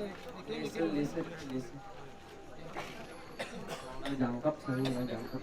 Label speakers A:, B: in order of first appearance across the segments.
A: Listen. Jangkap sering jangkap.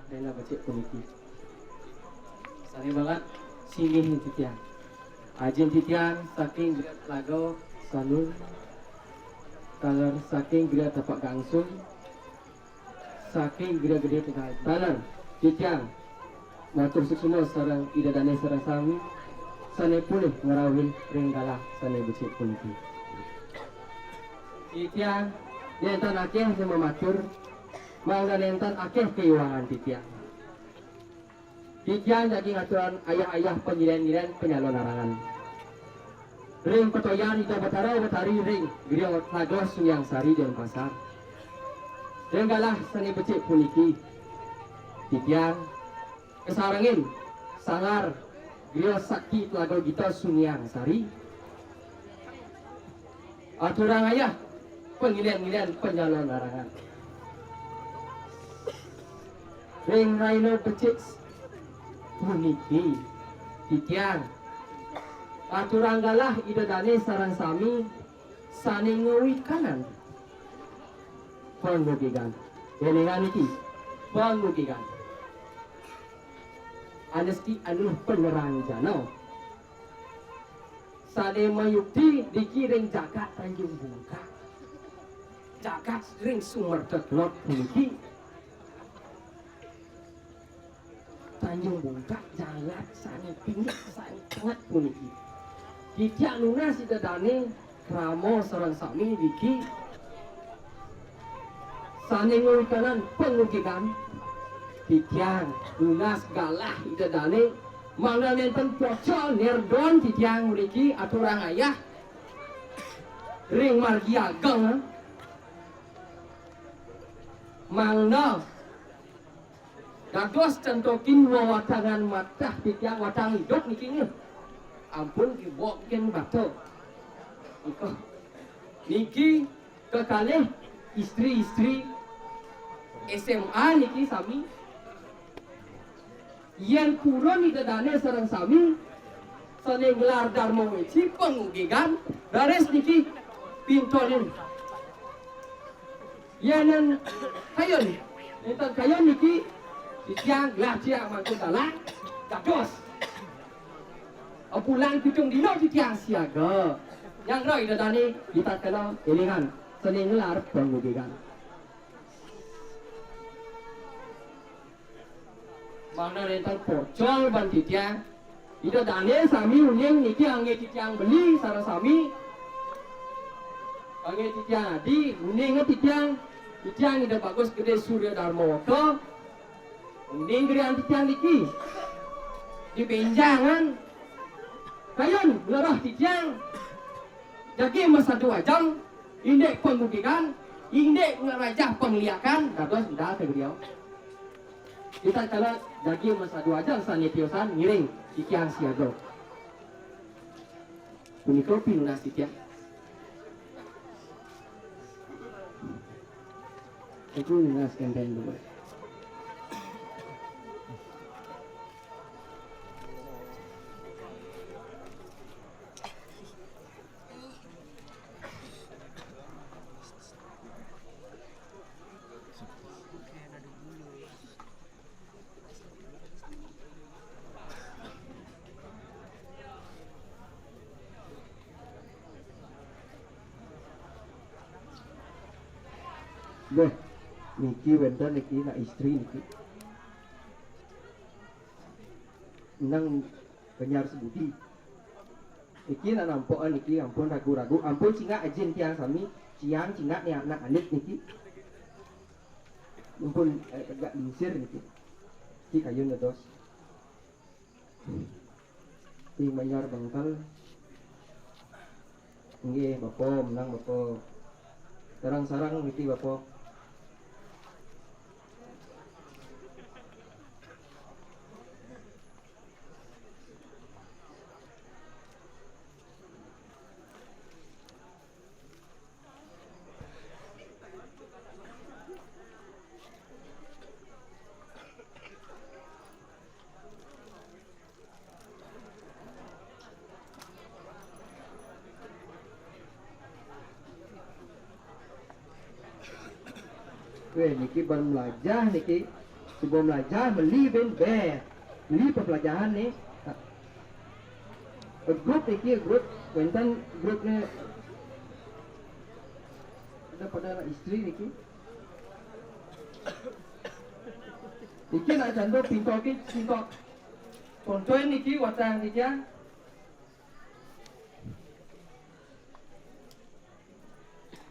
A: Rela becik puniki. Sari banget singin titian. Ajin titian saking lago salun. Kalar saking gila tapak gangsung. Saking gila gede tengah talan titian. Matur suksuna sarang ida dane sarang sami. Sane pulih ngarawin ringgalah sane becik puniki. Titian nyentan akeh sama matur. Mangga nentan akeh keuangan titian. Titian daging aturan ayah-ayah penyilen-nyilen penyalon larangan. Ring petoyan ita batari ring griong lagos yang sari dan pasar. Denggalah seni becik puniki. Titian kesarangin sangar griong sakti telago gita sunyang sari. Aturan ayah penyilen-nyilen penyalon larangan. Ring Rhino becik puniki titian aturan galah ida dane sarang sami saning ngeuwi kanan pangmugigan elingan iki pangmugigan anesti anu penerang jano sane mayukti dikiring jagat Tanjung Bungka jagat ring sumber tetlot puniki Tanjung Bungka jalan sane pinggir sane tengah puniki. Titian lunas ida dane kramo sareng sami diki sane ngurikanan pengugikan. Titian lunas galah ida dane mangga nenten pocol nerdon titian mriki aturang ayah ring margi ageng mangga dados centokin wawatangan matah titiang watang hidup niki ampun kibokin bato iko niki kekalih istri-istri SMA niki sami yen kurun idadane sareng sami sane gelar Dharma Weci pengugigan dares niki pintonin yenen kayon enten kayon niki titiang lah tiang mangkun talang dados pulang pitung dino titiang siaga yang roy dadane ditatkala elingan seni ngelar pengugigan mangna rental pocol ban titiang ida dane sami uning niki angge titiang beli sareng sami angge titiang adi uning titiang ida bagus gede Surya Dharma Waka uning gede titiang niki di benjangan kayon lerah titiang jadi masa 2 jam indek pengugigan indek ngerajah pengliakan dados udah tegriau kita kalau jadi masa 2 jam sanitiosan ngiring titiang siaga punika pinunas titiang itu lunas kenten dulu Beh, niki benten niki na istri niki. Nang penyar sebudi. Niki nak nampak niki ampun ragu-ragu, ampun cingak ajen tiang sami, ciang cingak ni anak alit niki. Ampun agak lingsir niki. Niki kayu ngedos. Di mayar bangkal. Nggih, Bapak menang Bapak. Sarang-sarang niki Bapak. Weh, niki baru belajar niki. Sebelum belajar beli ben beli pembelajaran nih. Grup niki grup, wenten grupnya ada pada anak istri niki. Niki nak contoh pintok. Contohin niki watang niki ya.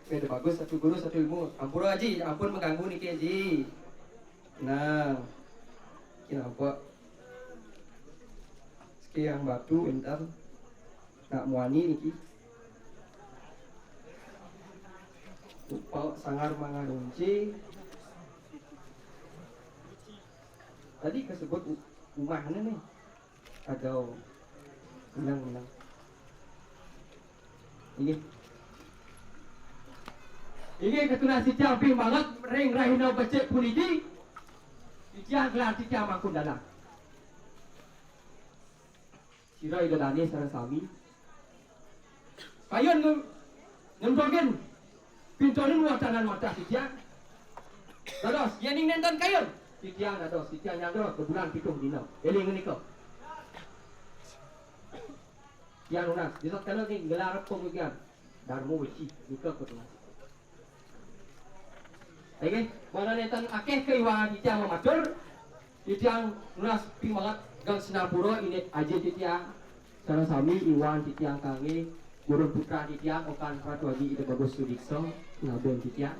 A: Oke, bagus, satu guru satu ilmu. Ampun Haji, ampun mengganggu niki Haji. Nah, kenapa? Sekian batu entar nak muani niki. Upau sangar mangarunci. Tadi kesebut rumah mana nih? Atau menang. Ini ketuna si Tiang Ping banget ring rahina becek punidi. Si Tiang gelar si Tiang makun dalam. Sira ida dani sareng sami. Kayun ngemdogen. Pintonin watanan mata si Tiang. Dados, yening nenten kayun. Si Tiang dados, si Tiang nyandro kebulan pitung dina. Eling niko. Tiang lunas, disot kana ki gelar pengujian. Darmo beci nika ketuna. Oke, mana nenten akeh keiwangan di Tiang mematur. Di Tiang lunas pimangat gang Sinapura ini aja di Tiang. Sareng sami iwan di Tiang kange guru putra di Tiang okan Ratu Haji Ida Bagus Sudikso ngaben di Tiang.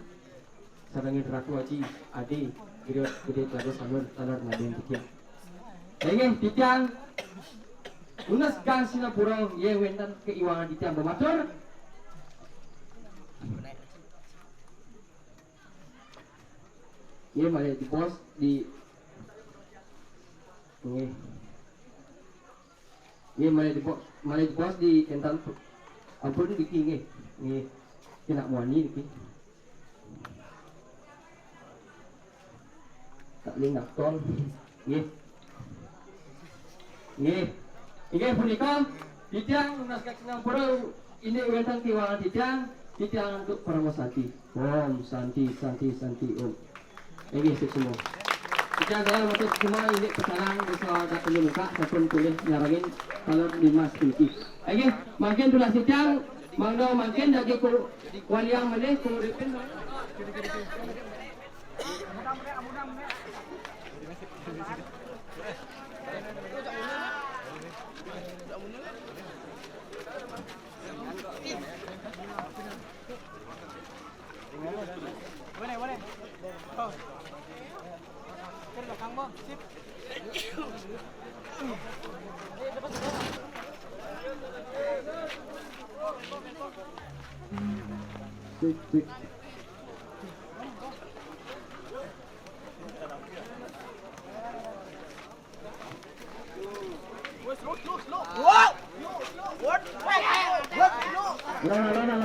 A: Sareng Ratu Haji Ade gede Bagus Sanur tanar ngaben di Tiang. Oke, di Tiang lunas gang Sinapura ye wenten keiwangan di Tiang mematur. Ye mari di pos di nggih. Ye mari di pos di kentan ampun di nggih. Nggih. Kena muani iki. Tak ling nakton. Nggih. Nggih. Nggih punika Titiang lunas kaksinang pura ini wentang tiwangan Titiang untuk Paramasati. Om Santi Om. Ini semua. Kita adalah untuk semua ini pesanan bisa dapat muka ataupun tulis nyarangin kalau 5 sedikit. Oke, makin tulah sitiang, mangga makin dari ku waliang mana ku ripin. Boleh. Oh. Belakang bang, sip. Sip. Wow.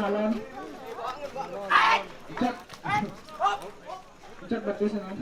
A: Lan. Cek batu sana.